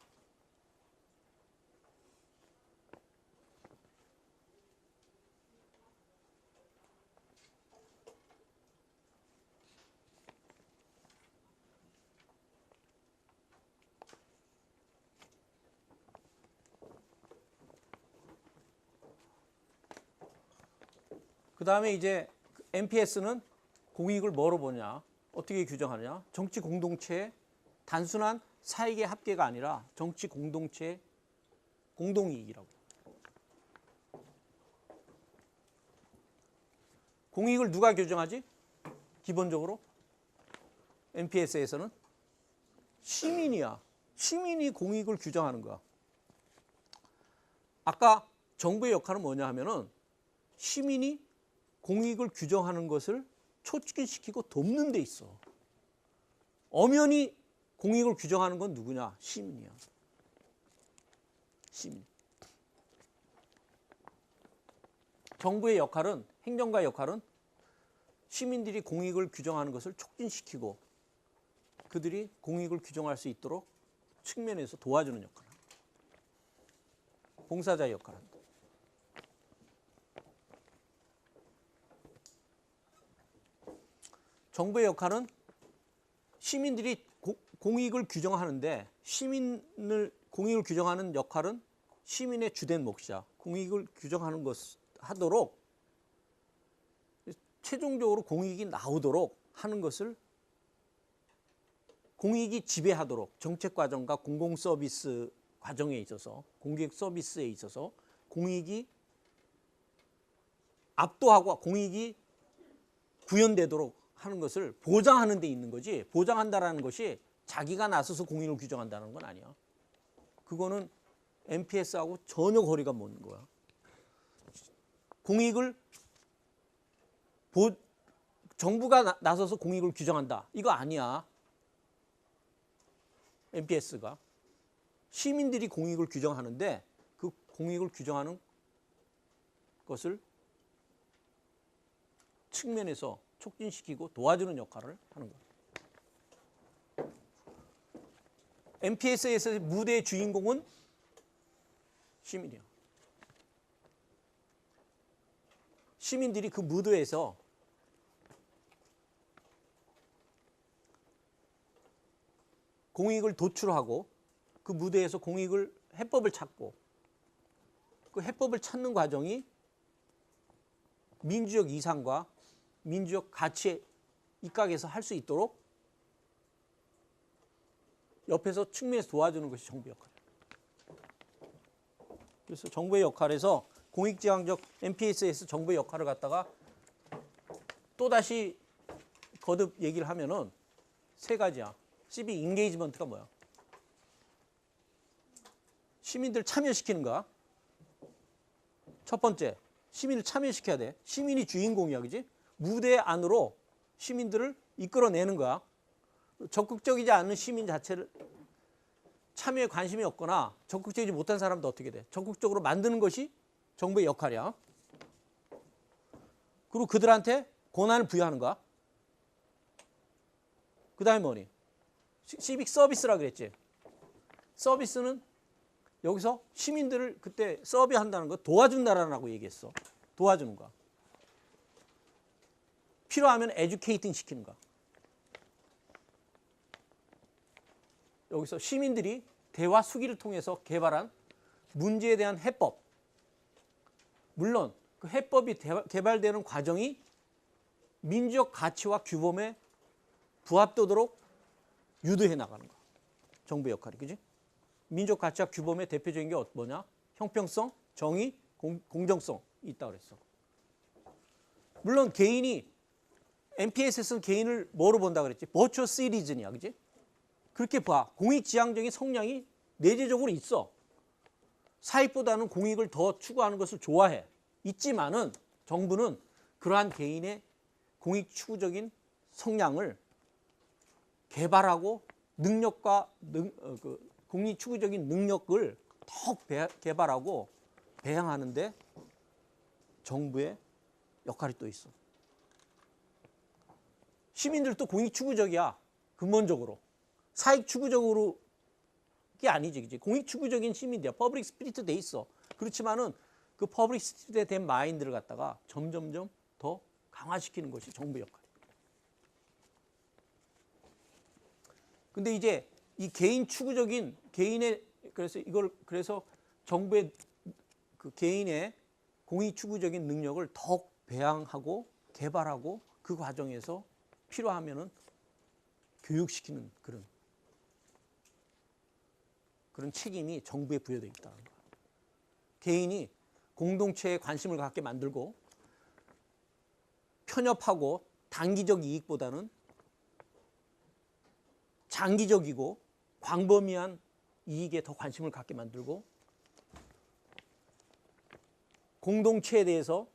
그 다음에 이제 MPS는 공익을 뭐로 보냐, 어떻게 규정하느냐. 정치 공동체의 단순한 사익의 합계가 아니라 정치 공동체의 공동이익이라고. 공익을 누가 규정하지? 기본적으로 MPS에서는 시민이야. 시민이 공익을 규정하는 거야. 아까 정부의 역할은 뭐냐 하면은 시민이 공익을 규정하는 것을 촉진시키고 돕는 데 있어. 엄연히 공익을 규정하는 건 누구냐? 시민이야. 시민. 정부의 역할은, 행정가의 역할은 시민들이 공익을 규정하는 것을 촉진시키고 그들이 공익을 규정할 수 있도록 측면에서 도와주는 역할을 합니다. 봉사자의 역할을 합니다. 정부의 역할은 시민들이 공익을 규정하는데 공익을 규정하는 역할은 시민의 주된 몫이야. 공익을 규정하는 것 하도록 최종적으로 공익이 나오도록 하는 것을 공익이 지배하도록 정책 과정과 공공 서비스 과정에 있어서 공익 서비스에 있어서 공익이 압도하고 공익이 구현되도록 하는 것을 보장하는 데 있는 거지, 보장한다라는 것이 자기가 나서서 공익을 규정한다는 건 아니야. 그거는 MPS하고 전혀 거리가 먼 거야. 공익을 정부가 나서서 공익을 규정한다, 이거 아니야. MPS가 시민들이 공익을 규정하는데 그 공익을 규정하는 것을 측면에서 촉진시키고 도와주는 역할을 하는 거예요. MPS에서의 무대의 주인공은 시민이야. 시민들이 그 무대에서 공익을 도출하고 그 무대에서 해법을 찾고 그 해법을 찾는 과정이 민주적 이상과 민주적 가치에 입각해서 할 수 있도록 옆에서 측면에서 도와주는 것이 정부 역할이에요. 그래서 정부의 역할에서 공익지향적 MPS에서 정부의 역할을 갖다가 또다시 거듭 얘기를 하면은 세 가지야. 시빅 인게이지먼트가 뭐야? 시민들 참여시키는 거야. 첫 번째, 시민을 참여시켜야 돼. 시민이 주인공이야, 그지? 무대 안으로 시민들을 이끌어내는 거야. 적극적이지 않은 시민 자체를 참여에 관심이 없거나 적극적이지 못한 사람도 어떻게 돼? 적극적으로 만드는 것이 정부의 역할이야. 그리고 그들한테 권한을 부여하는 거야. 그 다음에 뭐니? 시빅 서비스라 그랬지. 서비스는 여기서 시민들을 그때 서비한다는 거 도와준다라고 얘기했어. 도와주는 거야. 필요하면 에듀케이팅 시키는 거야. 여기서 시민들이 대화 수기를 통해서 개발한 문제에 대한 해법. 물론 그 해법이 개발되는 과정이 민주적 가치와 규범에 부합되도록 유도해 나가는 거야. 정부의 역할이, 그지? 민족 가치와 규범의 대표적인 게 뭐냐? 형평성, 정의, 공정성이 있다고 그랬어. 물론 개인이 MPS에서는 개인을 뭐로 본다 그랬지? 버추어 시리즌이야, 그지? 그렇게 봐. 공익지향적인 성향이 내재적으로 있어. 사익보다는 공익을 더 추구하는 것을 좋아해. 있지만은 정부는 그러한 개인의 공익 추구적인 성향을 개발하고 능력과 공익 추구적인 능력을 더욱 개발하고 배양하는데 정부의 역할이 또 있어. 시민들도 공익 추구적이야. 근본적으로. 사익 추구적으로 게 아니지, 그치? 공익 추구적인 시민들이야. 퍼블릭 스피릿도 돼 있어. 그렇지만은 그 퍼블릭 스피릿에 대한 마인드를 갖다가 점점점 더 강화시키는 것이 정부 역할이야. 근데 이제 이 개인 추구적인 개인의 그래서 정부의 그 개인의 공익 추구적인 능력을 더욱 배양하고 개발하고 그 과정에서 필요하면은 교육시키는 그런 책임이 정부에 부여되어 있다는 거야. 개인이 공동체에 관심을 갖게 만들고 편협하고 단기적 이익보다는 장기적이고 광범위한 이익에 더 관심을 갖게 만들고 공동체에 대해서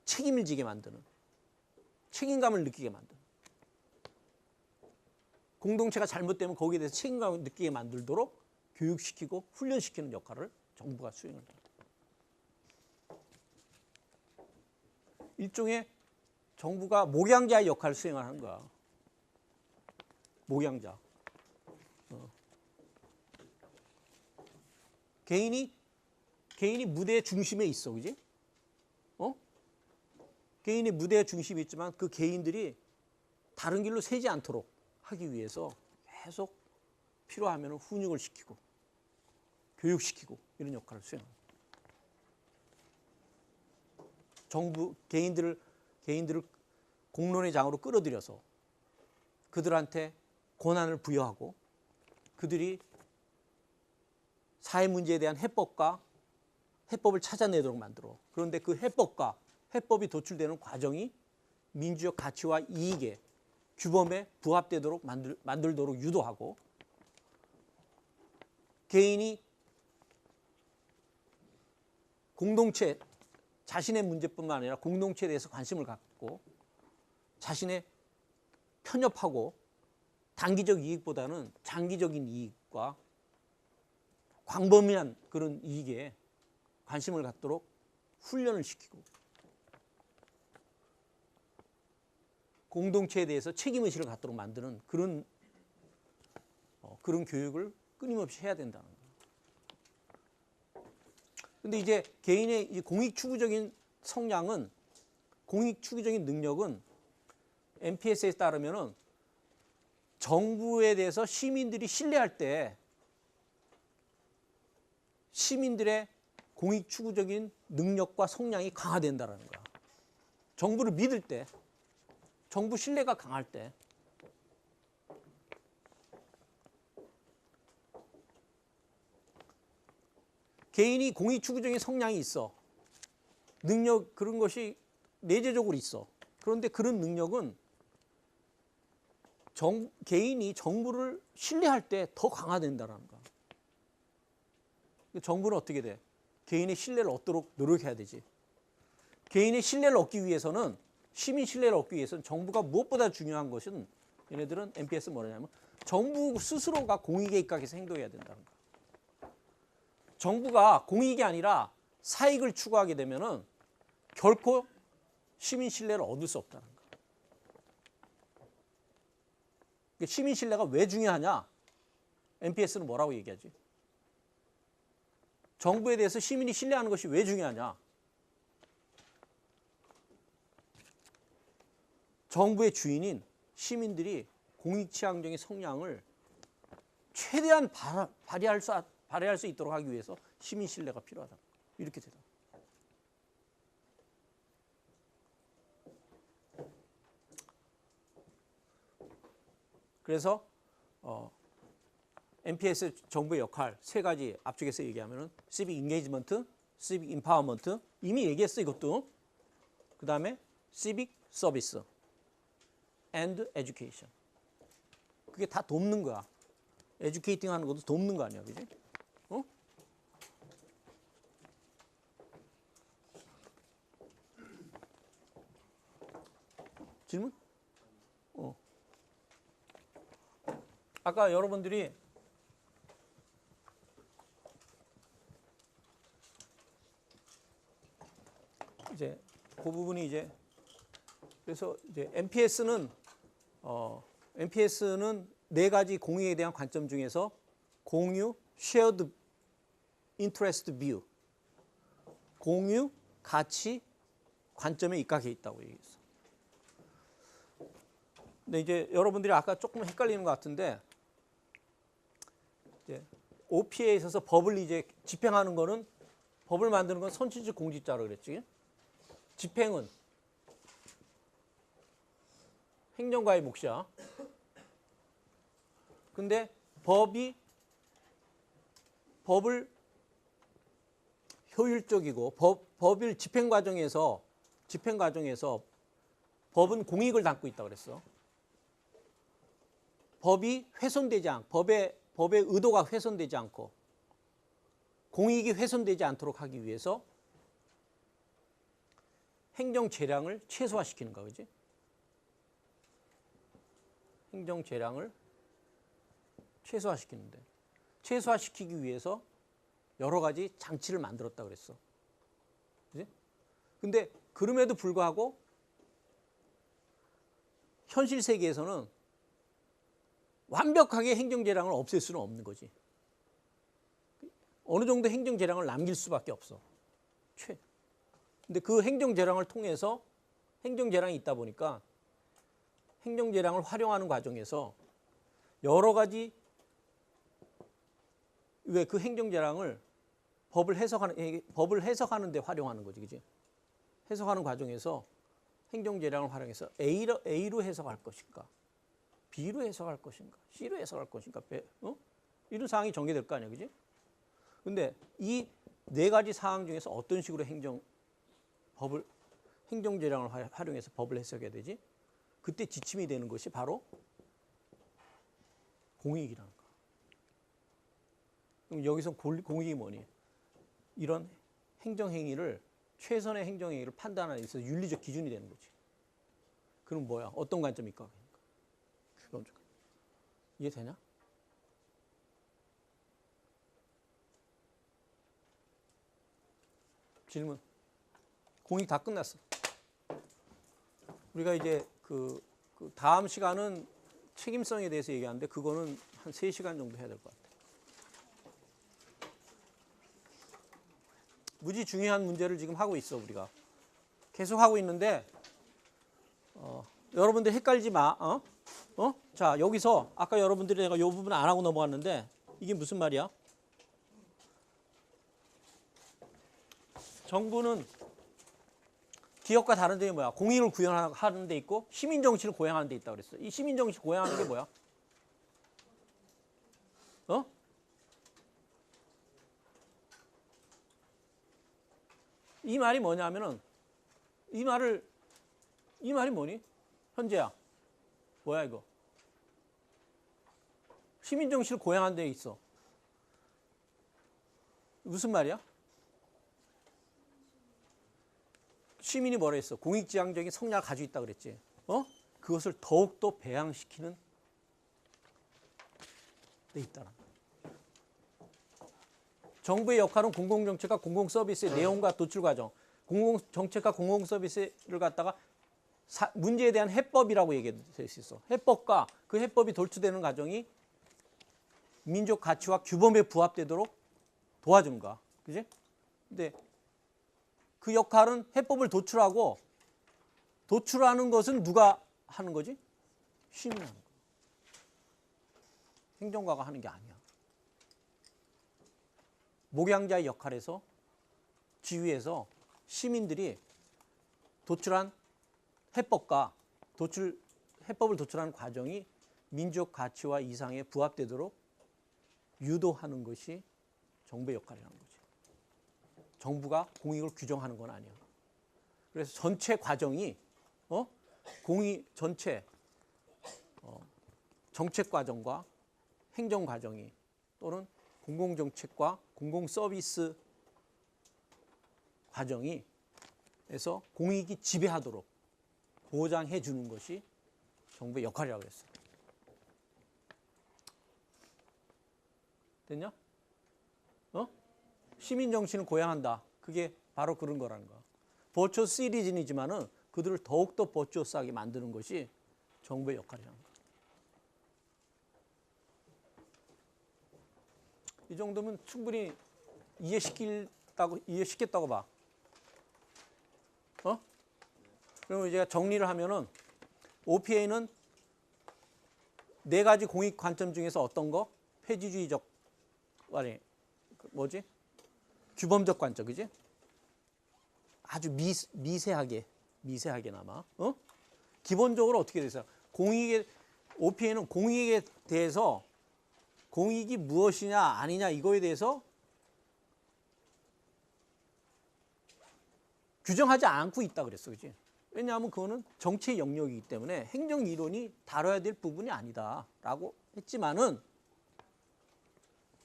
책임을 지게 만드는, 책임감을 느끼게 만드는, 공동체가 잘못되면 거기에 대해서 책임감을 느끼게 만들도록 교육시키고 훈련시키는 역할을 정부가 수행을 합니다. 일종의 정부가 목양자의 역할을 수행을 하는 거야. 목양자. 개인이 무대의 중심에 있어, 그지? 개인이 무대의 중심에 있지만 그 개인들이 다른 길로 새지 않도록 하기 위해서 계속 필요하면 훈육을 시키고 교육시키고 이런 역할을 수행합니다. 정부 개인들을 공론의 장으로 끌어들여서 그들한테 권한을 부여하고 그들이 사회 문제에 대한 해법을 찾아내도록 만들어. 그런데 그 해법이 도출되는 과정이 민주적 가치와 이익에 규범에 부합되도록 만들도록 유도하고 개인이 공동체 자신의 문제뿐만 아니라 공동체에 대해서 관심을 갖고 자신의 편협하고 단기적 이익보다는 장기적인 이익과 광범위한 그런 이익에 관심을 갖도록 훈련을 시키고 공동체에 대해서 책임의식을 갖도록 만드는 그런 교육을 끊임없이 해야 된다는 거예요. 근데 이제 개인의 이 공익추구적인 성향은, 공익추구적인 능력은 MPS에 따르면은 정부에 대해서 시민들이 신뢰할 때 시민들의 공익추구적인 능력과 성향이 강화된다는 거야. 정부를 믿을 때 정부 신뢰가 강할 때. 개인이 공익추구적인 성향이 있어. 능력 그런 것이 내재적으로 있어. 그런데 그런 능력은 개인이 정부를 신뢰할 때 더 강화된다는 거야. 정부는 어떻게 돼? 개인의 신뢰를 얻도록 노력해야 되지. 개인의 신뢰를 얻기 위해서는 시민 신뢰를 얻기 위해서는 정부가 무엇보다 중요한 것은 얘네들은 NPS 뭐냐면 정부 스스로가 공익에 입각해서 행동해야 된다는 거야. 정부가 공익이 아니라 사익을 추구하게 되면은 결코 시민 신뢰를 얻을 수 없다는 거야. 시민 신뢰가 왜 중요하냐? NPS는 뭐라고 얘기하지? 정부에 대해서 시민이 신뢰하는 것이 왜 중요하냐? 정부의 주인인 시민들이 공익지향적인 성향을 최대한 발휘할 수 있도록 하기 위해서 시민 신뢰가 필요하다. 이렇게 되다. 그래서 NPS 정부의 역할 세 가지 앞쪽에서 얘기하면은 civic engagement, civic empowerment 이미 얘기했어 이것도. 그 다음에 civic service and education. 그게 다 돕는 거야. 에듀케이팅 하는 것도 돕는 거 아니야, 그지? 어? 질문? 아까 여러분들이 이제 그 부분이 이제 그래서 이제 NPS는 네 가지 공익에 대한 관점 중에서 공유, shared interest view, 공유, 가치, 관점에 입각해 있다고 얘기했어. 근데 이제 여러분들이 아까 조금 헷갈리는 것 같은데 이제 OP에 있어서 법을 이제 집행하는 거는 법을 만드는 건 선진적 공직자라고 그랬지. 집행은 행정가의 몫이야. 근데 법을 효율적이고 법을 집행 과정에서 법은 공익을 담고 있다고 그랬어. 법이 훼손되지 않고 법의 의도가 훼손되지 않고 공익이 훼손되지 않도록 하기 위해서 행정 재량을 최소화시키는 거, 그지? 행정 재량을 최소화시키는데 최소화시키기 위해서 여러 가지 장치를 만들었다고 그랬어. 그지? 근데 그럼에도 불구하고 현실 세계에서는 완벽하게 행정 재량을 없앨 수는 없는 거지. 어느 정도 행정 재량을 남길 수밖에 없어. 근데 그 행정 재량을 통해서 행정 재량이 있다 보니까 행정 재량을 활용하는 과정에서 여러 가지 왜 그 행정 재량을 법을 해석하는 데 활용하는 거지, 그지? 해석하는 과정에서 행정 재량을 활용해서 A로 해석할 것인가, B로 해석할 것인가, C로 해석할 것인가, 이런 사항이 전개될 거 아니야, 그지? 근데 이 네 가지 사항 중에서 어떤 식으로 행정 재량을 활용해서 법을 해석해야 되지? 그때 지침이 되는 것이 바로 공익이라는 거. 그럼 여기서 공익이 뭐니? 이런 행정행위를 최선의 행정행위를 판단하는 데 있어서 윤리적 기준이 되는 거지. 그럼 뭐야? 어떤 관점일까? 이해되냐? 질문. 공익 다 끝났어. 우리가 이제 그 다음 시간은 책임성에 대해서 얘기하는데 그거는 한 3시간 정도 해야 될 것 같아요. 무지 중요한 문제를 지금 하고 있어, 우리가. 계속 하고 있는데 여러분들 헷갈리지 마. 자, 여기서 아까 여러분들이 내가 이 부분 안 하고 넘어갔는데 이게 무슨 말이야? 정부는 기업과 다른 점이 뭐야? 공익을 구현하는 데 있고 시민 정신을 고양하는 데 있다 그랬어. 이 시민 정신 고양하는 게 뭐야? 어? 이 말이 뭐냐면은 이 말이 뭐니? 현재야. 뭐야 이거? 시민 정신을 고양하는 데 있어. 무슨 말이야? 시민이 뭐라 했어? 공익지향적인 성향을 가지고 있다 그랬지. 그것을 더욱더 배양시키는 데 있다는 거야. 정부의 역할은 공공정책과 공공서비스의 내용과 도출 과정, 공공정책과 공공서비스를 갖다가 문제에 대한 해법이라고 얘기할 수 있어. 해법과 그 해법이 도출되는 과정이 민족 가치와 규범에 부합되도록 도와주는 거야. 그지? 근데 그 역할은 해법을 도출하고 도출하는 것은 누가 하는 거지? 시민이 하는 거야. 행정가가 하는 게 아니야. 목양자의 역할에서 지휘에서 시민들이 도출한 해법과 해법을 도출하는 과정이 민족 가치와 이상에 부합되도록 유도하는 것이 정부의 역할이라는 거지. 정부가 공익을 규정하는 건 아니야. 그래서 전체 과정이 공익 전체 정책 과정과 행정 과정이 또는 공공정책과 공공서비스 과정이 에서 공익이 지배하도록 보장해 주는 것이 정부의 역할이라고 했어요. 됐냐? 시민 정신을 고양한다. 그게 바로 그런 거라는 거야. 버추어 시리즌이지만은 그들을 더욱더 버추어스하게 만드는 것이 정부의 역할이라는 거야. 이 정도면 충분히 이해시켰다고 봐. 그러면 이제 정리를 하면은 OPA는 4가지 공익 관점 중에서 어떤 거? 폐지주의적, 아니 뭐지? 규범적 관점, 그지? 아주 미세하게나마. 기본적으로 어떻게 돼 있어요? OPA는 공익에 대해서 공익이 무엇이냐 아니냐 이거에 대해서 규정하지 않고 있다 그랬어, 그지? 왜냐하면 그거는 정치의 영역이기 때문에 행정 이론이 다뤄야 될 부분이 아니다라고 했지만은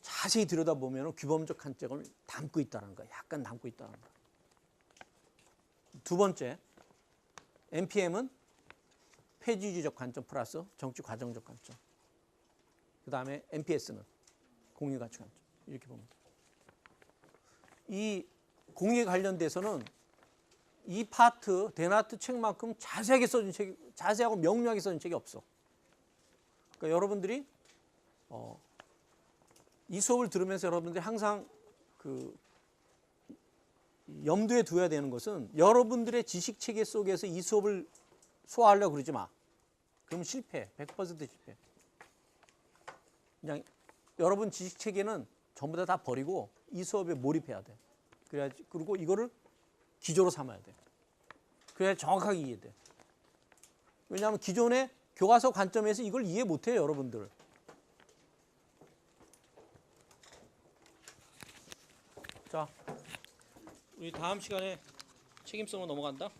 자세히 들여다보면 규범적 관점을 담고 있다는 거야. 약간 담고 있다는 거야. 두 번째, NPM은 폐지주의적 관점 플러스 정치 과정적 관점. 그 다음에 NPS는 공익가치 관점. 이렇게 보면 돼. 이 공익에 관련돼서는 이 파트 데나트 책만큼 자세하게 써준 책이, 자세하고 명료하게 써준 책이 없어. 그러니까 여러분들이 이 수업을 들으면서 여러분들이 항상 그 염두에 두어야 되는 것은 여러분들의 지식 체계 속에서 이 수업을 소화하려고 그러지 마. 그럼 실패, 100% 실패. 그냥 여러분 지식 체계는 전부 다 버리고 이 수업에 몰입해야 돼. 그래야지. 그리고 이거를 기조로 삼아야 돼. 그래야 정확하게 이해돼. 왜냐하면 기존의 교과서 관점에서 이걸 이해 못해요, 여러분들. 자, 우리 다음 시간에 책임성으로 넘어간다.